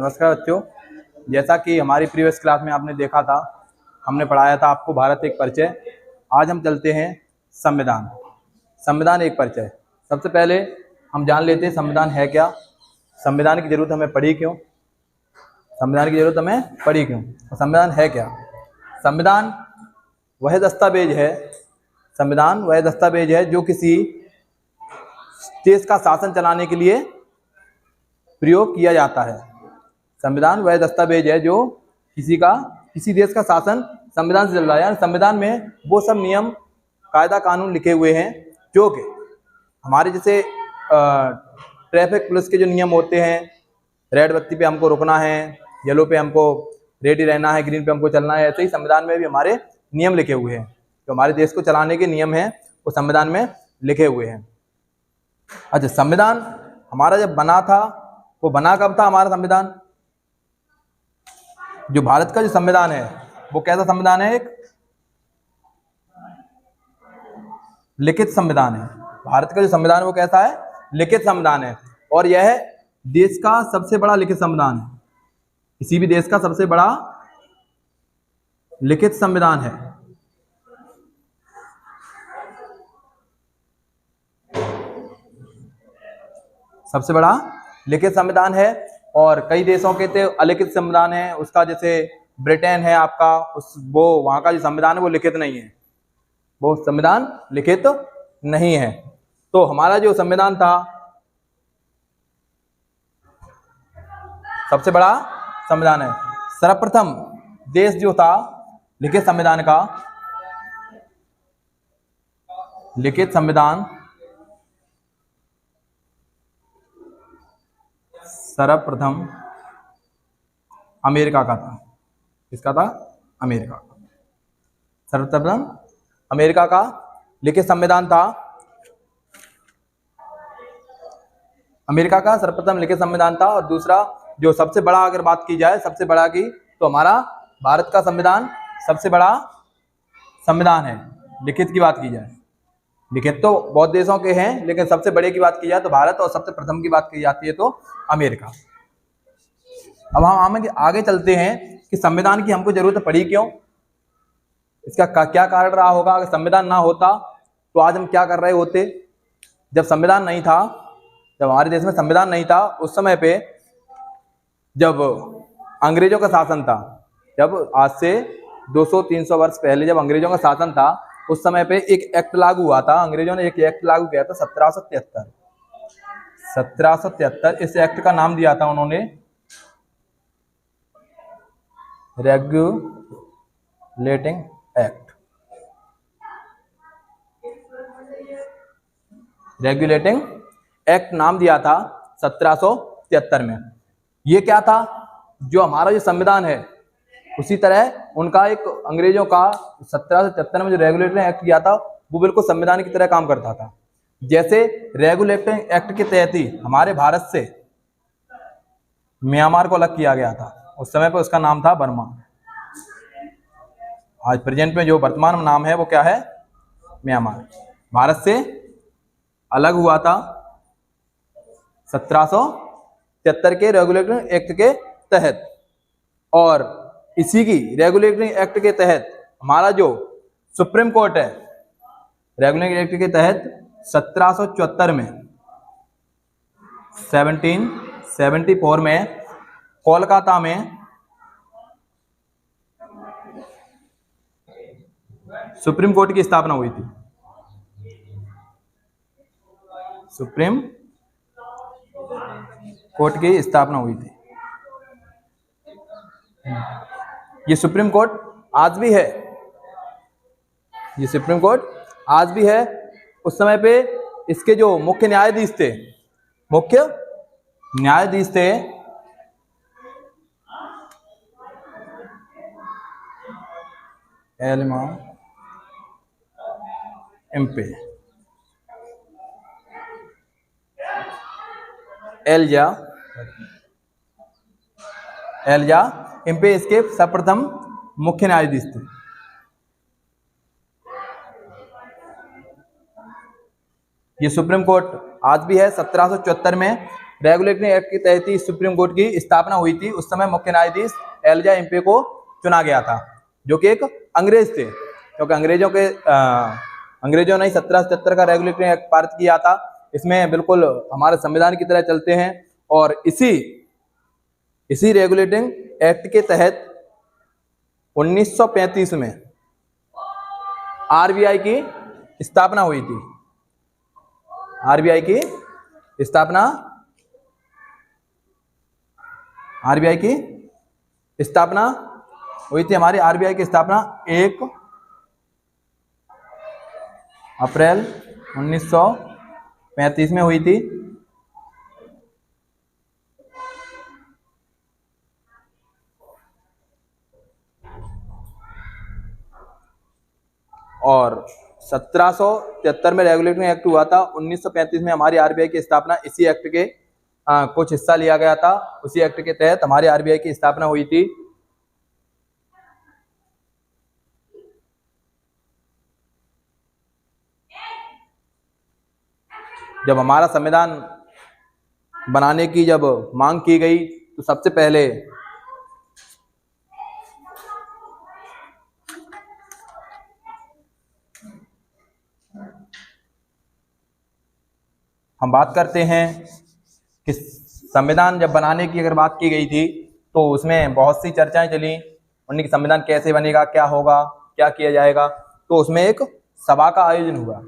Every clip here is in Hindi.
नमस्कार बच्चों। जैसा कि हमारी प्रीवियस क्लास में आपने देखा था, हमने पढ़ाया था आपको भारत एक परिचय। आज हम चलते हैं संविधान। संविधान एक परिचय। सबसे पहले हम जान लेते हैं संविधान है क्या, संविधान की जरूरत हमें पड़ी क्यों, संविधान की जरूरत हमें पड़ी क्यों और संविधान है क्या। संविधान वह दस्तावेज है, संविधान वह दस्तावेज है जो किसी देश का शासन चलाने के लिए प्रयोग किया जाता है। संविधान वह दस्तावेज है जो किसी देश का शासन संविधान से चल रहा है। यानी संविधान में वो सब नियम कायदा कानून लिखे हुए हैं जो कि हमारे जैसे ट्रैफिक पुलिस के जो नियम होते हैं, रेड बत्ती पे हमको रुकना है, येलो पे हमको रेडी रहना है, ग्रीन पे हमको चलना है, ऐसे ही संविधान में भी हमारे नियम लिखे हुए हैं। तो हमारे देश को चलाने के नियम हैं वो संविधान में लिखे हुए हैं। अच्छा, संविधान हमारा जब बना था वो बना कब था? हमारा संविधान, जो भारत का जो संविधान है वो कैसा संविधान है? एक लिखित संविधान है। भारत का जो संविधान है वो कैसा है? लिखित संविधान है। और यह देश का सबसे बड़ा लिखित संविधान है। किसी भी देश का सबसे बड़ा लिखित संविधान है। सबसे बड़ा लिखित संविधान है। और कई देशों के तो अलिखित संविधान है उसका, जैसे ब्रिटेन है आपका, वो वहां का जो संविधान है वो लिखित नहीं है, वो संविधान लिखित नहीं है। तो हमारा जो संविधान था सबसे बड़ा संविधान है। सर्वप्रथम देश जो था लिखित संविधान का, लिखित संविधान सर्वप्रथम अमेरिका का था। किसका था? अमेरिका का। सर्वप्रथम अमेरिका का लिखित संविधान था। अमेरिका का सर्वप्रथम लिखित संविधान था। और दूसरा जो सबसे बड़ा, अगर बात की जाए सबसे बड़ा की, तो हमारा भारत का संविधान सबसे बड़ा संविधान है। लिखित की बात की जाए, लिखित तो बहुत देशों के हैं, लेकिन सबसे बड़े की बात की जाए तो भारत, और सबसे प्रथम की बात की जाती है तो अमेरिका। अब हम आगे चलते हैं कि संविधान की हमको जरूरत पड़ी क्यों, इसका क्या कारण रहा होगा। अगर संविधान ना होता तो आज हम क्या कर रहे होते। जब संविधान नहीं था, जब हमारे देश में संविधान नहीं था, उस समय पे जब अंग्रेजों का शासन था, जब आज से 200-300 वर्ष पहले जब अंग्रेजों का शासन था, उस समय पे एक एक्ट लागू हुआ था। अंग्रेजों ने एक एक्ट लागू किया था 1773। इस एक्ट का नाम दिया था उन्होंने रेगुलेटिंग एक्ट। रेगुलेटिंग एक्ट नाम दिया था 1773 में। ये क्या था? जो हमारा जो संविधान है उसी तरह उनका एक, अंग्रेजों का 1773 में जो रेगुलेटिंग एक्ट किया था वो बिल्कुल संविधान की तरह काम करता था। जैसे रेगुलेटिंग एक्ट के तहत ही हमारे भारत से म्यांमार को अलग किया गया था। उस समय पर उसका नाम था बर्मा। आज प्रेजेंट में जो वर्तमान नाम है वो क्या है? म्यांमार। भारत से अलग हुआ था 1773 के रेगुलेटिंग एक्ट के तहत। और इसी की रेगुलेटिंग एक्ट के तहत हमारा जो सुप्रीम कोर्ट है, रेगुलेटिंग एक्ट के तहत 1774 में 1774 में कोलकाता में सुप्रीम कोर्ट की स्थापना हुई थी। सुप्रीम कोर्ट की स्थापना हुई थी। ये सुप्रीम कोर्ट आज भी है, ये सुप्रीम कोर्ट आज भी है। उस समय पे इसके जो मुख्य न्यायाधीश थे, मुख्य न्यायाधीश थे एलिजा इम्पे इसके सर्वप्रथम मुख्य न्यायाधीश थे। ये सुप्रीम कोर्ट आज भी है। 1774 में रेगुलेटरी एक्ट के तहत ही सुप्रीम कोर्ट की स्थापना हुई थी। उस समय मुख्य न्यायाधीश एलिजा इम्पे को चुना गया था, जो कि एक अंग्रेज थे, क्योंकि अंग्रेजों ने 1777 का रेगुलेटरी एक्ट पारित किया था। इसमें बिल्कुल हमारे संविधान की तरह चलते हैं। और इसी रेगुलेटिंग एक्ट के तहत 1935 में आरबीआई की स्थापना हुई थी। आरबीआई की स्थापना हुई थी। हमारी आरबीआई की स्थापना 1 अप्रैल 1935 में हुई थी। और 1773 में रेगुलेटरी एक्ट हुआ था। 1935 में हमारी आरबीआई की स्थापना इसी एक्ट के कुछ हिस्सा लिया गया था। उसी एक्ट के तहत हमारी आरबीआई की स्थापना हुई थी। जब हमारा संविधान बनाने की जब मांग की गई तो सबसे पहले हम बात करते हैं कि संविधान जब बनाने की अगर बात की गई थी तो उसमें बहुत सी चर्चाएं चली। उन्हीं कि संविधान कैसे बनेगा, क्या होगा, क्या किया जाएगा। तो उसमें एक सभा का आयोजन हुआ।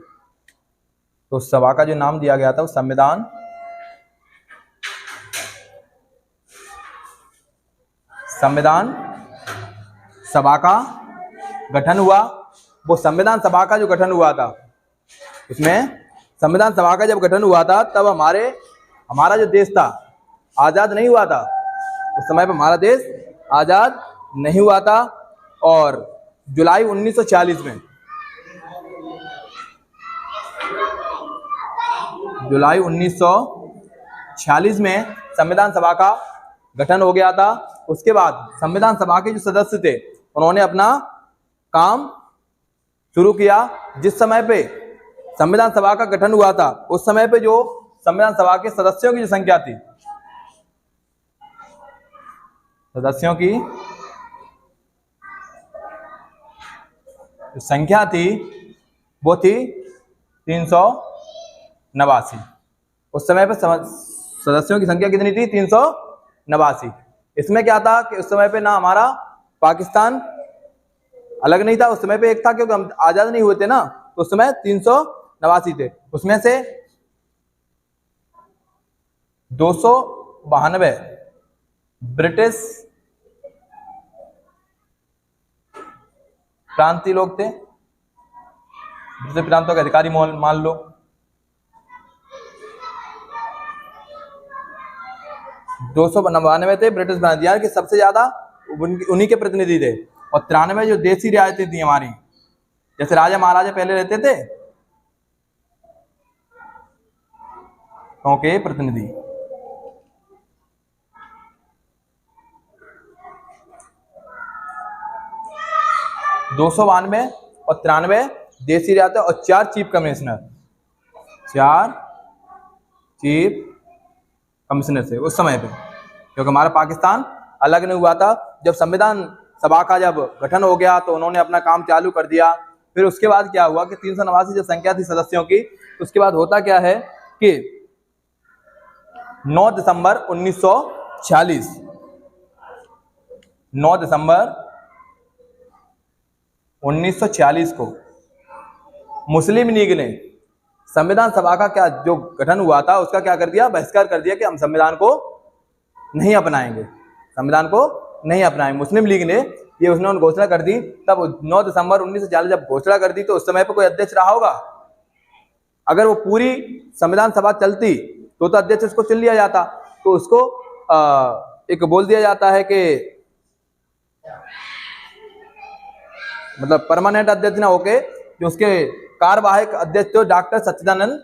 तो सभा का जो नाम दिया गया था वो संविधान सभा का गठन हुआ। वो संविधान सभा का जो गठन हुआ था, इसमें संविधान सभा का जब गठन हुआ था तब हमारा जो देश था आजाद नहीं हुआ था। उस समय पर हमारा देश आजाद नहीं हुआ था। और जुलाई 1940 में संविधान सभा का गठन हो गया था। उसके बाद संविधान सभा के जो सदस्य थे उन्होंने अपना काम शुरू किया। जिस समय पे संविधान सभा का गठन हुआ था उस समय पे जो संविधान सभा के सदस्यों की जो संख्या थी, वो थी 389। उस समय पे सदस्यों की संख्या कितनी थी? 389। इसमें क्या था कि उस समय पे ना हमारा पाकिस्तान अलग नहीं था, उस समय पे एक था, क्योंकि हम आजाद नहीं हुए थे ना। तो उस समय 389 थे। उसमें से 292 ब्रिटिश प्रांतीय लोग थे, ब्रिटिश प्रांतों के अधिकारी मान लो। 292 थे ब्रिटिश प्रांत, यानी कि सबसे ज्यादा उन्हीं के प्रतिनिधि थे। और 93 जो देसी रियायतें थी हमारी, जैसे राजा महाराजा पहले रहते थे, के प्रतिनिधि। दो 292 और 93 देसी रियासतें और 4 चीफ कमिश्नर से उस समय पे, क्योंकि हमारा पाकिस्तान अलग नहीं हुआ था। जब संविधान सभा का जब गठन हो गया तो उन्होंने अपना काम चालू कर दिया। फिर उसके बाद क्या हुआ कि 389 जो संख्या थी सदस्यों की, उसके बाद होता क्या है कि 9 दिसंबर 1940 को मुस्लिम लीग ने संविधान सभा का क्या जो गठन हुआ था उसका क्या कर दिया? बहिष्कार कर दिया कि हम संविधान को नहीं अपनाएंगे, मुस्लिम लीग ने ये उन्होंने घोषणा कर दी। तब 9 दिसंबर 1940 जब घोषणा कर दी तो उस समय पर कोई अध्यक्ष रहा होगा? अगर वो पूरी संविधान सभा चलती तो अध्यक्ष उसको चुन लिया जाता। तो उसको एक बोल दिया जाता है कि मतलब परमानेंट अध्यक्ष ना होके जो उसके कार्यवाहक अध्यक्ष थे डॉक्टर सच्चिदानंद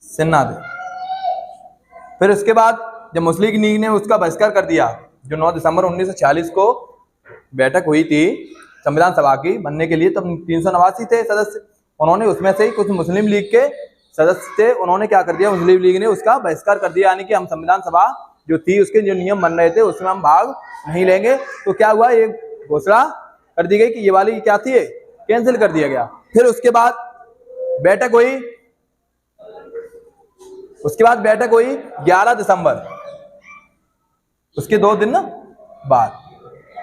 सिन्हा थे। फिर उसके बाद जब मुस्लिम लीग ने उसका बहिष्कार कर दिया, जो 9 दिसंबर 1940 को बैठक हुई थी, संविधान सभा की बनने के लिए, तब 389 थे सदस्य। उन्होंने उसमें से ही कुछ मुस्लिम लीग के सदस्य थे, उन्होंने क्या कर दिया, मुस्लिम लीग ने उसका बहिष्कार कर दिया, यानी कि हम संविधान सभा जो थी उसके जो नियम बन रहे थे उसमें हम भाग नहीं लेंगे। तो क्या हुआ, ये घोषणा कर दी गई कि ये वाली क्या थी, कैंसिल कर दिया गया। फिर उसके बाद बैठक हुई, 11 दिसंबर, उसके 2 दिन बाद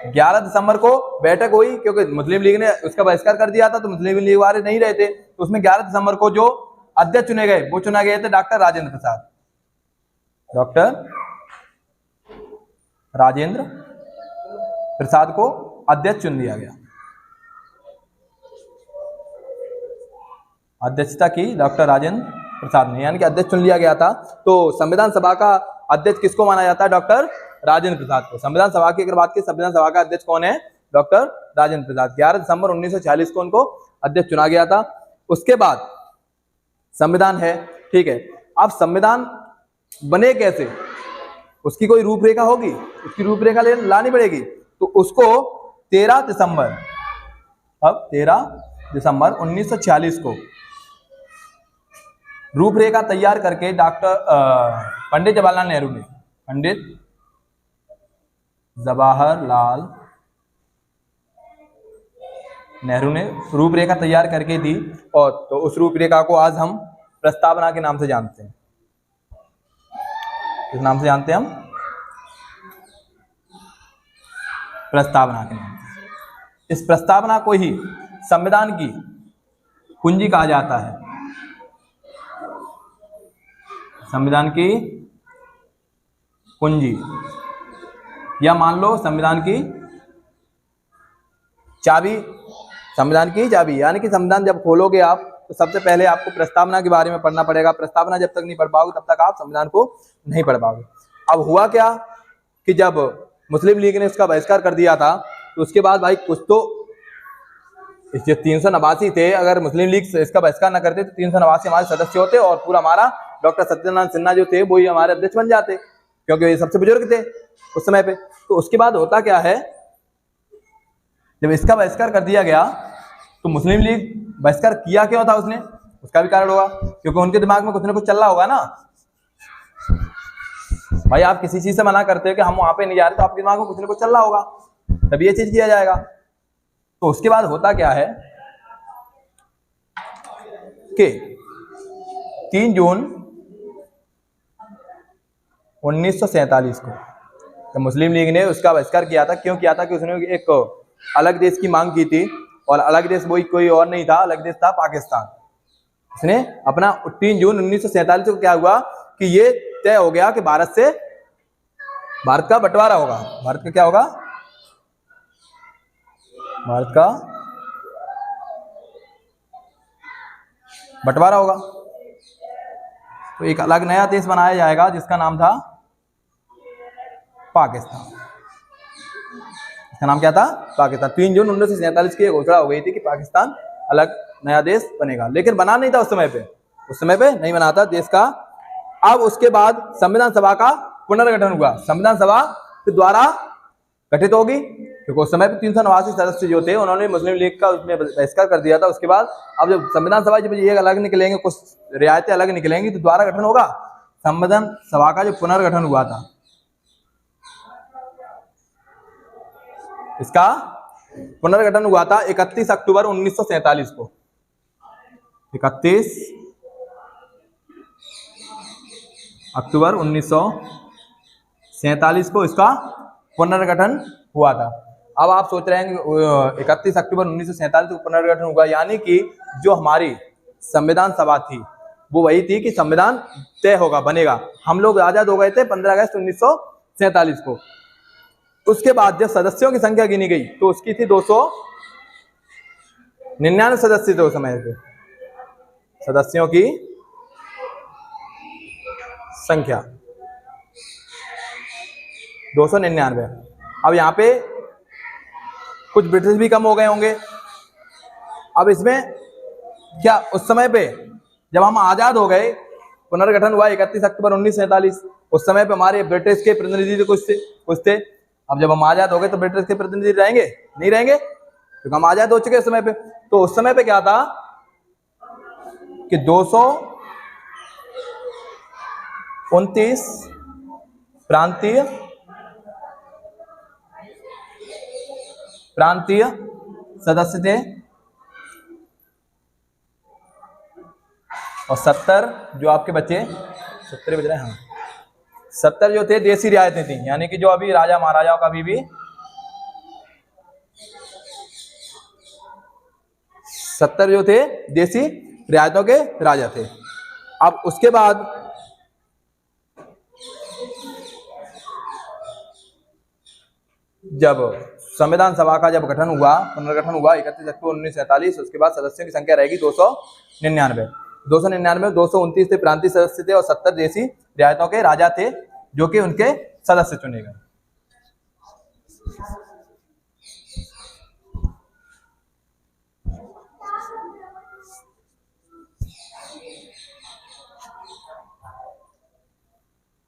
11 दिसंबर को बैठक हुई, क्योंकि मुस्लिम लीग ने उसका बहिष्कार कर दिया था तो मुस्लिम लीग वाले नहीं रहे थे। तो उसमें 11 दिसंबर को जो अध्यक्ष चुने गए वो चुना गए थे डॉक्टर राजेंद्र प्रसाद को अध्यक्ष चुन दिया गया। अध्यक्षता की डॉक्टर राजेंद्र प्रसाद ने, यानी कि अध्यक्ष चुन लिया गया था। तो संविधान सभा का अध्यक्ष किसको माना जाता है, डॉक्टर राजेंद्र प्रसाद को। संविधान सभा की अगर बात की, संविधान सभा का अध्यक्ष कौन है, डॉक्टर राजेंद्र प्रसाद। 11 दिसंबर 1946 को उनको अध्यक्ष चुना गया था। उसके बाद संविधान है, ठीक है। अब संविधान बने कैसे, उसकी कोई रूपरेखा होगी, उसकी रूपरेखा लानी पड़ेगी। तो उसको 13 दिसंबर 1946 को रूपरेखा तैयार करके डॉक्टर पंडित जवाहरलाल नेहरू ने रूपरेखा तैयार करके दी। और तो उस रूपरेखा को आज हम प्रस्तावना के नाम से जानते हैं। किस नाम से जानते हैं हम, प्रस्तावना के नाम से। इस प्रस्तावना को ही संविधान की कुंजी कहा जाता है, संविधान की कुंजी, या मान लो संविधान की चाबी। संविधान की चाबी यानी कि संविधान जब खोलोगे आप तो सबसे पहले आपको प्रस्तावना के बारे में पढ़ना पड़ेगा। प्रस्तावना जब तक नहीं पढ़ पाओगे तब तक आप संविधान को नहीं पढ़ पाओगे। अब हुआ क्या कि जब मुस्लिम लीग ने इसका बहिष्कार कर दिया था तो उसके बाद भाई कुछ तो जो 389 थे, अगर मुस्लिम लीग इसका बहिष्कार न करते तो 389 हमारे सदस्य होते और पूरा हमारा डॉक्टर सत्यनारायण सिन्हा जो थे वही हमारे अध्यक्ष बन जाते, क्योंकि ये सबसे बुजुर्ग थे उस समय पे। तो उसके बाद होता क्या है, जब इसका बहिष्कार कर दिया गया तो मुस्लिम लीग बहिष्कार किया क्यों था उसने, उसका भी कारण होगा, क्योंकि उनके दिमाग में कुछ ना कुछ चल रहा होगा ना। भाई आप किसी चीज से मना करते हो कि हम वहां पे नहीं जा रहे, तो आपके दिमाग में कुछ ना कुछ चल रहा होगा, तभी ये चीज किया जाएगा। तो उसके बाद होता क्या है कि 3 जून 1947 को तो मुस्लिम लीग ने उसका बहिष्कार किया था। क्यों किया था कि उसने एक अलग देश की मांग की थी, और अलग देश वही कोई और नहीं था, अलग देश था पाकिस्तान। उसने अपना 3 जून 1947 को क्या हुआ कि ये तय हो गया कि भारत का बंटवारा होगा। भारत का क्या होगा, भारत का बंटवारा होगा। तो एक अलग नया देश बनाया जाएगा जिसका नाम था पाकिस्तान। इसका नाम क्या था, पाकिस्तान। 3 जून 1947 की घोषणा हो गई थी कि पाकिस्तान अलग नया देश बनेगा, लेकिन बना नहीं था उस समय पे नहीं बना था देश का। अब उसके बाद संविधान सभा का पुनर्गठन हुआ। संविधान सभा के द्वारा गठित होगी, क्योंकि उस समय पे 389 सदस्य जो थे उन्होंने मुस्लिम लीग का उसमें बहिष्कार कर दिया था। उसके बाद अब जब संविधान सभा जब ये अलग निकलेंगे, कुछ रियायतें अलग निकलेंगी, तो द्वारा गठन होगा। संविधान सभा का जो पुनर्गठन हुआ था, इसका पुनर्गठन हुआ था 31 अक्टूबर 1947 को। 31 अक्टूबर 1947 को इसका पुनर्गठन हुआ था। अब आप सोच रहे हैं कि 31 अक्टूबर 1947 को पुनर्गठन हुआ, यानी कि जो हमारी संविधान सभा थी वो वही थी कि संविधान तय होगा, बनेगा। हम लोग आजाद हो गए थे 15 अगस्त 1947 को। उसके बाद जब सदस्यों की संख्या गिनी गई तो उसकी थी 299 सदस्य थे उस समय पे, सदस्यों की संख्या 299। अब यहाँ पे कुछ ब्रिटिश भी कम हो गए होंगे। अब इसमें क्या उस समय पे जब हम आजाद हो गए, पुनर्गठन हुआ 31 अक्टूबर 1947, उस समय पे हमारे ब्रिटिश के प्रतिनिधि कुछ थे। अब जब हम आजाद हो गए तो ब्रिटिश के प्रतिनिधि रहेंगे, नहीं रहेंगे? क्योंकि हम आजाद हो चुके उस समय पे। तो उस समय पे क्या था कि 229 प्रांतीय सदस्य थे और 70 जो आपके बचे, 70 बज रहे हैं, हाँ, 70 जो थे देसी रियायतें थी, यानी कि जो अभी राजा महाराजाओं का अभी भी 70 जो थे देसी रियायतों के राजा थे। अब उसके बाद जब संविधान सभा का जब गठन हुआ, पुनर्गठन हुआ 31 अक्टूबर 1947, उसके बाद सदस्यों की संख्या रहेगी 299। 229 थे प्रांतीय सदस्य थे और 70 देसी रियायतों के राजा थे जो कि उनके सदस्य चुने गए।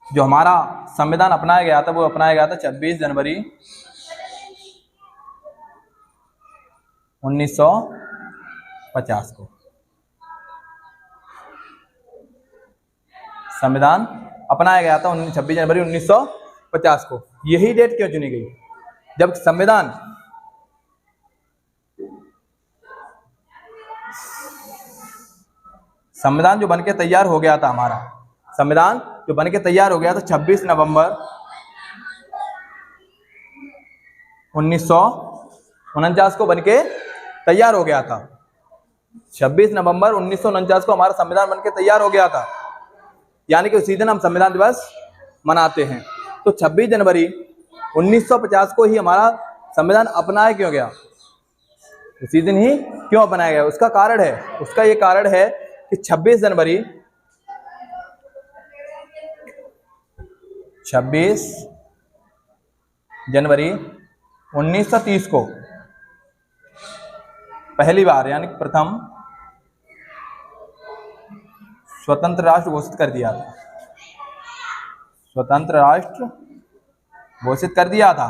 जो हमारा संविधान अपनाया गया था वो अपनाया गया था 26 जनवरी 1950 को। संविधान अपनाया गया था 26 जनवरी 1950 को। यही डेट क्यों चुनी गई? जब संविधान जो बनके तैयार हो गया था, हमारा संविधान जो बनके तैयार हो गया था 26 नवंबर 1949 को बनके तैयार हो गया था। 26 नवंबर 1949 को हमारा संविधान बनके तैयार हो गया था, यानी कि उसी दिन हम संविधान दिवस मनाते हैं। तो 26 जनवरी 1950 को ही हमारा संविधान अपनाया क्यों गया, उसी दिन ही क्यों अपनाया गया? उसका कारण है, उसका ये कारण है कि 26 जनवरी 1930 को पहली बार, यानी प्रथम स्वतंत्र राष्ट्र घोषित कर दिया था। स्वतंत्र राष्ट्र घोषित कर दिया था,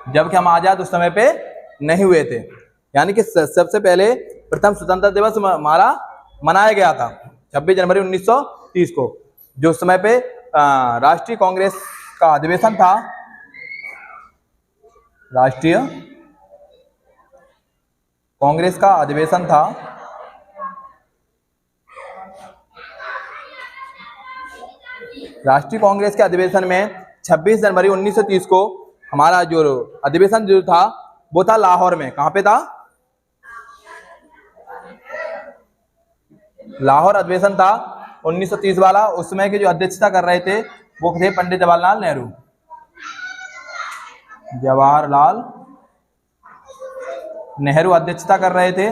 जबकि हम आजाद उस समय पे नहीं हुए थे। यानी कि सबसे पहले प्रथम स्वतंत्रता दिवस हमारा मनाया गया था 26 जनवरी 1930 को, जो उस समय पे राष्ट्रीय कांग्रेस का अधिवेशन था। राष्ट्रीय कांग्रेस का अधिवेशन था। राष्ट्रीय कांग्रेस के अधिवेशन में 26 जनवरी 1930 को हमारा जो अधिवेशन जो था वो था लाहौर में। कहां पे था? लाहौर अधिवेशन था 1930 वाला। उसमें के जो अध्यक्षता कर रहे थे वो थे पंडित जवाहरलाल नेहरू। जवाहरलाल नेहरू अध्यक्षता कर रहे थे।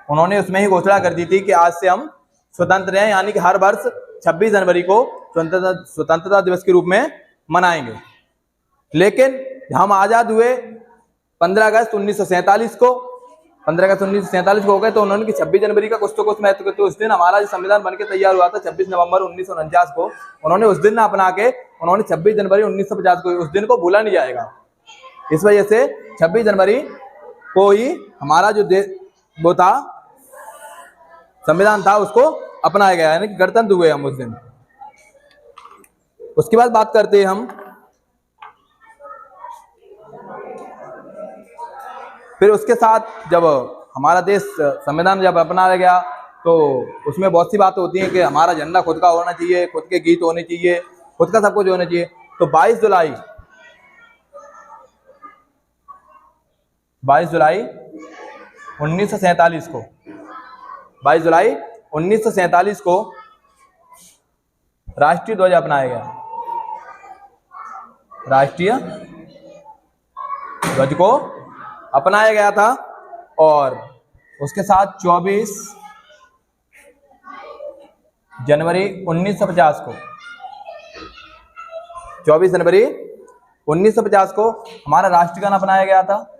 उन्होंने उसमें ही घोषणा कर दी थी कि आज से हम स्वतंत्र हैं, यानी कि हर वर्ष 26 जनवरी को स्वतंत्रता दिवस के रूप में मनाएंगे। लेकिन हम आजाद हुए 15 अगस्त 1947 को। 15 अगस्त 1947 को हो गए, तो उन्होंने कि 26 जनवरी का कुछ तो कुछ महत्व। तो उस दिन हमारा जो संविधान बनके तैयार हुआ था 26 नवंबर 1949 को, उन्होंने उस दिन ना अपना के उन्होंने 26 जनवरी 1950 को, उस दिन को भूला नहीं जाएगा। इस वजह से 26 जनवरी को ही हमारा जो वो था संविधान था उसको अपनाया गया, यानी कि गणतंत्र हुए हम उस दिन। उसके बाद बात करते हैं हम, फिर उसके साथ जब हमारा देश संविधान जब अपनाया गया तो उसमें बहुत सी बातें होती हैं कि हमारा झंडा खुद का होना चाहिए, खुद के गीत होने चाहिए, खुद का सब कुछ होना चाहिए। तो 22 जुलाई 1947 को 22 जुलाई 1947 को राष्ट्रीय ध्वज अपनाया गया। राष्ट्रीय ध्वज को अपनाया गया था। और उसके साथ 24 जनवरी 1950 को 24 जनवरी 1950 को हमारा राष्ट्रीय गान अपनाया गया था।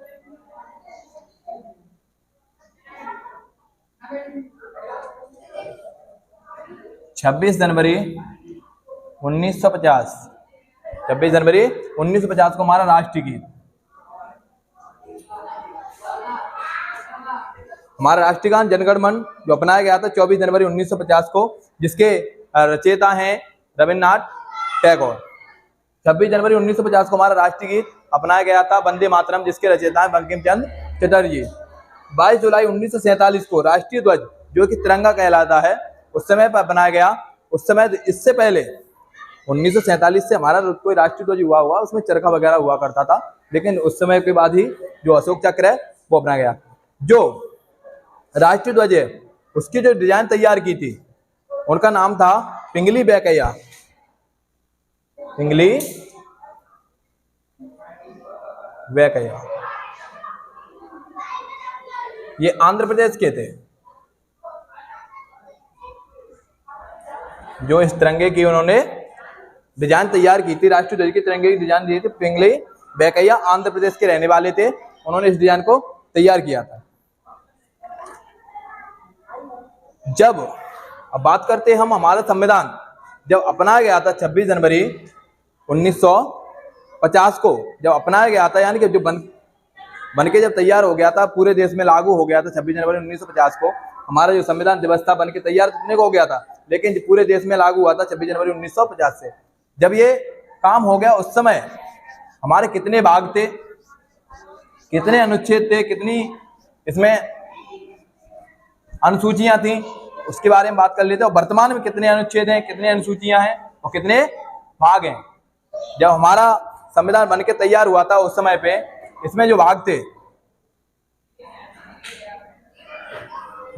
छब्बीस जनवरी 1950 को हमारा राष्ट्रीय गीत। हमारा राष्ट्रीय गान जनगण मन जो अपनाया गया था 24 जनवरी 1950 को, जिसके रचयिता हैं रविन्द्रनाथ टैगोर। 26 जनवरी 1950 को हमारा राष्ट्रीय गीत अपनाया गया था वंदे मातरम, जिसके रचयिता हैं बंकिम चंद्र चटर्जी। 22 जुलाई 1947 को राष्ट्रीय ध्वज जो कि तिरंगा कहलाता है उस समय पर अपनाया गया। उस समय इससे पहले 1947 से हमारा कोई राष्ट्रीय ध्वज हुआ उसमें चरखा वगैरह हुआ करता था, लेकिन उस समय के बाद ही जो अशोक चक्र है वो अपनाया गया। जो राष्ट्रीय ध्वज है उसकी जो डिजाइन तैयार की थी उनका नाम था पिंगली वेंकैया। पिंगली वेंकैया, ये आंध्र प्रदेश के थे। जो इस तिरंगे की उन्होंने डिजाइन तैयार की थी, राष्ट्रीय ध्वज के तिरंगे की डिजाइन दी थी, पिंगली वेंकैया आंध्र प्रदेश के रहने वाले थे, उन्होंने इस डिजाइन को तैयार किया था। जब अब बात करते हैं हम हमारा संविधान जब अपनाया गया था 26 जनवरी 1950 को जब अपनाया गया था, यानी कि जो बन के जब तैयार हो गया था, पूरे देश में लागू हो गया था 26 जनवरी 1950 को हमारा जो संविधान दिवस था, बन के तैयार कितने को हो गया था, लेकिन पूरे देश में लागू हुआ था 26 जनवरी 1950 से। जब ये काम हो गया उस समय हमारे कितने भाग थे, कितने अनुच्छेद थे, कितनी इसमें अनुसूचियां थी, उसके बारे में बात कर लेते हैं। और वर्तमान में कितने अनुच्छेद हैं, कितने अनुसूचियां हैं और कितने भाग हैं। जब हमारा संविधान बनके तैयार हुआ था उस समय पे इसमें जो भाग थे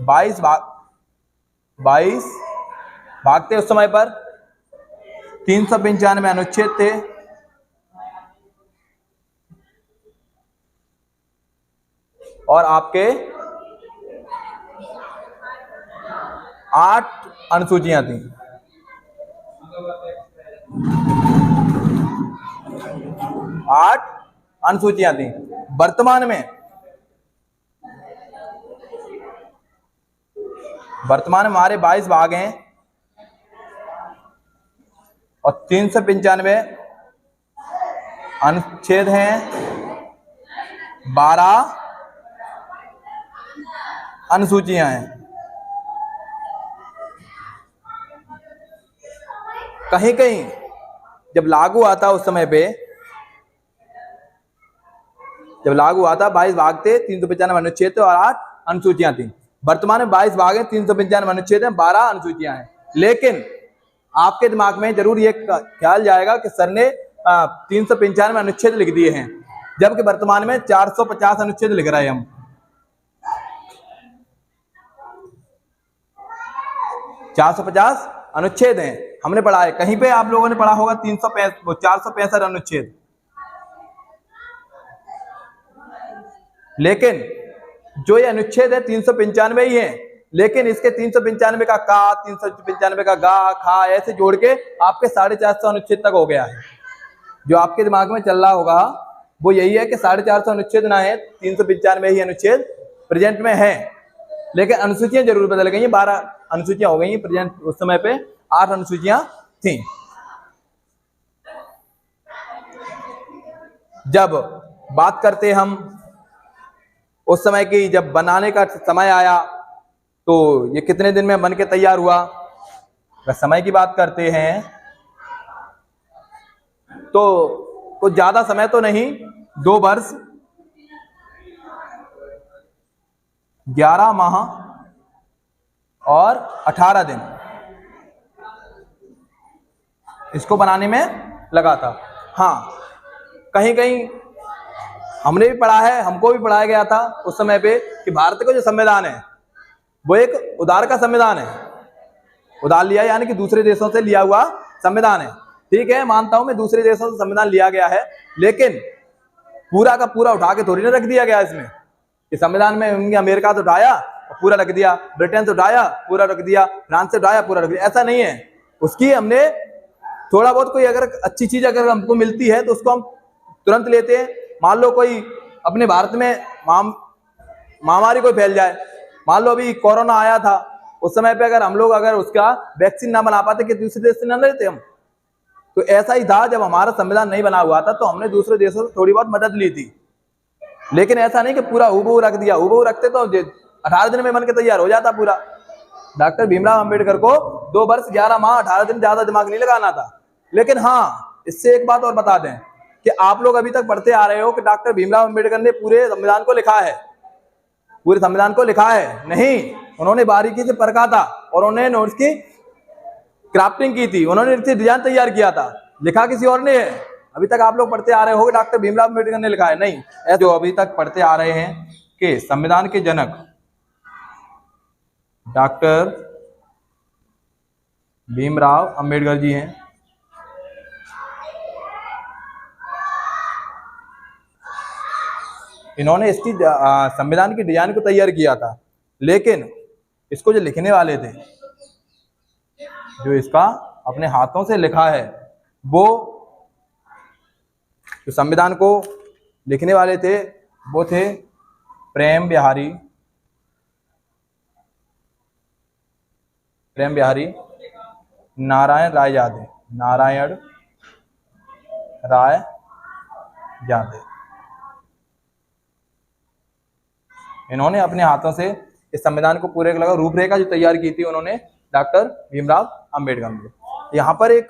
22 भाग थे उस समय पर, 395 अनुच्छेद थे, और आपके 8 अनुसूचियां थी। 8 अनुसूचियां थी। वर्तमान में हमारे 22 भाग हैं और 395 अनुच्छेद हैं, 12 अनुसूचियां हैं। कहीं कहीं जब लागू आता उस समय पे जब लागू हुआ था 22 भाग थे, 395 अनुच्छेद थे और 8 अनुसूचियां थी। वर्तमान में 22 भाग हैं, 395 अनुच्छेद हैं, 12 अनुसूचियां हैं। लेकिन आपके दिमाग में जरूर ये ख्याल जाएगा कि सर ने 395 अनुच्छेद लिख दिए हैं, जबकि वर्तमान में 450 अनुच्छेद लिख रहे हैं हम। 450 अनुच्छेद हैं, हमने पढ़ा है। कहीं पे आप लोगों ने पढ़ा होगा 465 अनुच्छेद, लेकिन जो ये अनुच्छेद है 395 ही है। लेकिन इसके 395 का का, 395 का गा, खा ऐसे जोड़ के आपके 450 अनुच्छेद तक हो गया है। जो आपके दिमाग में चल रहा होगा वो यही है कि 450 अनुच्छेद ना है, 395 ही अनुच्छेद प्रेजेंट में है। लेकिन अनुसूचियां जरूर बदल गई हैं, 12 अनुसूचियां हो गई हैं प्रेजेंट। उस समय पे 8 अनुसूचियां थी। जब बात करते हम उस समय की, जब बनाने का समय आया तो ये कितने दिन में बन के तैयार हुआ। अगर समय की बात करते हैं तो कुछ ज्यादा समय तो नहीं, 2 वर्ष 11 माह और 18 दिन इसको बनाने में लगा था। हाँ, कहीं कहीं हमने भी पढ़ा है, हमको भी पढ़ाया गया था उस समय पे कि भारत का जो संविधान है वो एक उदार का संविधान है। उधार लिया यानी कि दूसरे देशों से लिया हुआ संविधान है। ठीक है, मानता हूं मैं दूसरे देशों से संविधान लिया गया है, लेकिन पूरा का पूरा उठा के थोड़ी ना रख दिया गया इसमें। इस संविधान में अमेरिका तो उठाया और पूरा रख दिया, ब्रिटेन से उठाया पूरा रख दिया, फ्रांस से उठाया पूरा रख दिया, ऐसा नहीं है। उसकी हमने थोड़ा बहुत कोई अगर अच्छी चीज अगर हमको मिलती है तो उसको हम तुरंत लेते हैं। मान लो कोई अपने भारत में महामारी कोई फैल जाए, मान लो अभी कोरोना आया था, उस समय पे अगर हम लोग अगर उसका वैक्सीन ना बना पाते कि दूसरे देश से ना लेते हम। तो ऐसा ही था, जब हमारा संविधान नहीं बना हुआ था तो हमने दूसरे देशों से थोड़ी बहुत मदद ली थी, लेकिन ऐसा नहीं कि पूरा हूबहू रख दिया। हूबहू रखते तो 18 दिन में बन के तैयार हो जाता पूरा। डॉक्टर भीमराव अंबेडकर को 2 वर्ष 11 माह 18 दिन ज्यादा दिमाग नहीं लगाना था। लेकिन हाँ, इससे एक बात और बता दें कि आप लोग अभी तक पढ़ते आ रहे हो कि डॉक्टर भीमराव अंबेडकर ने पूरे संविधान को लिखा है, पूरे संविधान को लिखा है। नहीं, उन्होंने बारीकी से परखा था और उन्होंने नोट्स की क्राफ्टिंग की थी, उन्होंने इससे डिजाइन तैयार किया था, लिखा किसी और ने है। अभी तक आप लोग पढ़ते आ रहे हो कि डॉक्टर भीमराव अंबेडकर ने लिखा है, नहीं। ऐसे जो अभी तक पढ़ते आ रहे हैं कि संविधान के जनक डॉक्टर भीमराव अंबेडकर जी हैं। इन्होंने इसकी संविधान की डिजाइन को तैयार किया था, लेकिन इसको जो लिखने वाले थे, जो इसका अपने हाथों से लिखा है, वो जो संविधान को लिखने वाले थे वो थे प्रेम बिहारी नारायण राय यादव, नारायण राय यादव। इन्होंने अपने हाथों से इस संविधान को पूरे लगा रूपरेखा जो तैयार की थी उन्होंने डॉक्टर भीमराव अंबेडकर ने। यहाँ पर एक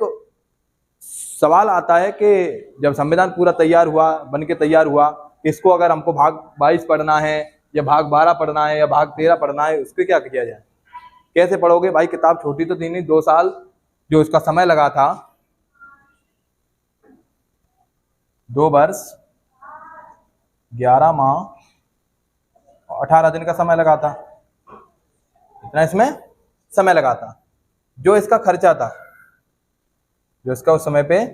सवाल आता है कि जब संविधान पूरा तैयार हुआ, बन के तैयार हुआ, इसको अगर हमको भाग 22 पढ़ना है या भाग 12 पढ़ना है या भाग 13 पढ़ना है, उसके क्या किया जाए, कैसे पढ़ोगे भाई? किताब छोटी तो थी नहीं, 2 साल जो उसका समय लगा था, 2 वर्ष 11 माह 18 दिन का समय लगा था, इतना इसमें समय लगा था। जो इसका खर्चा था, जो इसका उस समय पे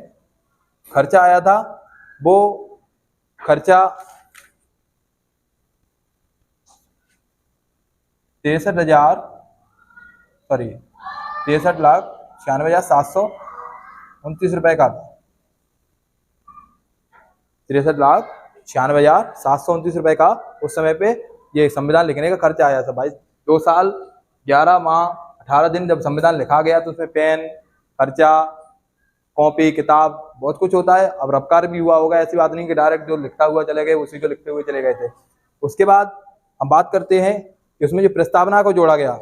खर्चा आया था, वो खर्चा 63,96,729 रुपए का था। 63,96,729 रुपए का उस समय पे ये संविधान लिखने का खर्चा आया था भाई। 2 साल 11 माह 18 दिन जब संविधान लिखा गया तो उसमें पेन खर्चा, कॉपी, किताब, बहुत कुछ होता है। अब रफ्तार भी हुआ होगा, ऐसी बात नहीं कि डायरेक्ट जो लिखता हुआ चले गए उसी को लिखते हुए चले गए थे। उसके बाद हम बात करते हैं कि उसमें जो प्रस्तावना को जोड़ा गया,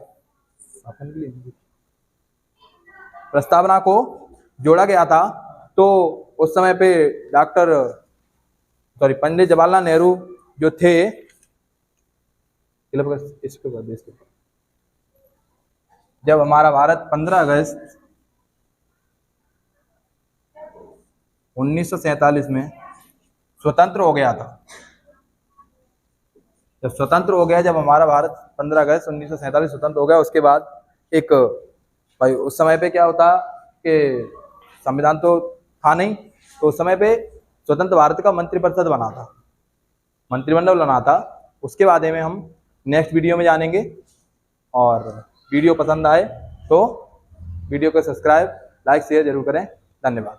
प्रस्तावना को जोड़ा गया था, तो उस समय पे पंडित जवाहरलाल नेहरू जो थे, जब हमारा भारत 15 अगस्त 1947 में स्वतंत्र हो गया था, जब स्वतंत्र हो गया, जब हमारा भारत 15 अगस्त 1947 स्वतंत्र हो गया, उसके बाद एक भाई उस समय पे क्या होता कि संविधान तो था नहीं, तो उस समय पे स्वतंत्र भारत का मंत्रिपरिषद बना था, मंत्रिमंडल बना था। उसके बारे में हम नेक्स्ट वीडियो में जानेंगे। और वीडियो पसंद आए तो वीडियो को सब्सक्राइब, लाइक, शेयर जरूर करें। धन्यवाद।